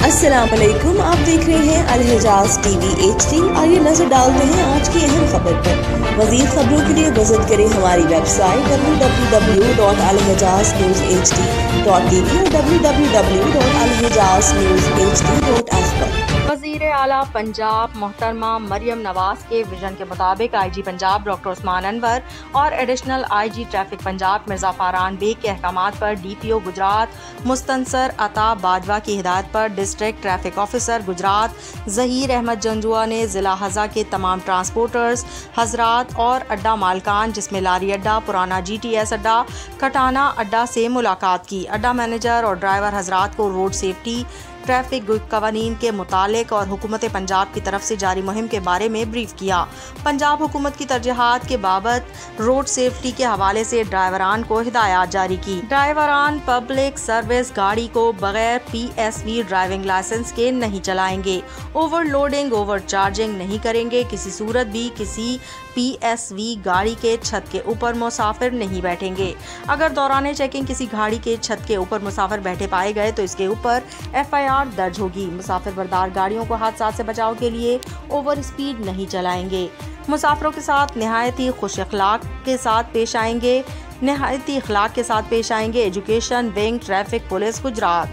अस्सलाम वालेकुम, आप देख रहे हैं अल-हिजाज टीवी HD। आइए नजर डालते हैं आज की अहम खबर पर। मज़ीद खबरों के लिए विजिट करें हमारी वेबसाइट www.alhijaznewshd.tv और www.alhijaznewshd.app पर। वज़ीर आला पंजाब मोहतरमा मरियम नवाज के विजन के मुताबिक IG पंजाब डॉक्टर उस्मान अनवर और additional IG traffic Punjab Mirza Faran Baig के अहकामात पर DPO गुजरात मुस्तनसर अता बाजवा की हिदायत पर district traffic officer Gujrat Zaheer Ahmed Janjua ने ज़िला हज़ा के तमाम ट्रांसपोर्टर्स हजरात और अड्डा मालकान जिसमें लारी अड्डा, पुराना GTS अड्डा, कटाना अड्डा से मुलाकात की। अड्डा मैनेजर और ड्राइवर हजरात को रोड सेफ्टी ट्रैफिक कवानीन के मुतालिक और हुकूमत पंजाब की तरफ से जारी मुहिम के बारे में ब्रीफ किया। पंजाब हुकूमत की तरजीहात के बाबत रोड सेफ्टी के हवाले से ड्राइवरान को हिदायत जारी की। ड्राइवरान पब्लिक सर्विस गाड़ी को बगैर PSV ड्राइविंग लाइसेंस के नहीं चलाएंगे, ओवरलोडिंग ओवर चार्जिंग नहीं करेंगे, किसी सूरत भी किसी PSV गाड़ी के छत के ऊपर मुसाफिर नहीं बैठेंगे। अगर दौरान चेकिंग किसी गाड़ी के छत के ऊपर मुसाफिर बैठे पाए गए तो इसके ऊपर FIR दर्ज होगी। मुसाफिर बरदार गाड़ियों को हादसा से बचाव के लिए ओवर स्पीड नहीं चलाएंगे। मुसाफिरों के साथ नहायती खुश अखलाक के साथ पेश आएंगे। Education wing traffic police Gujarat.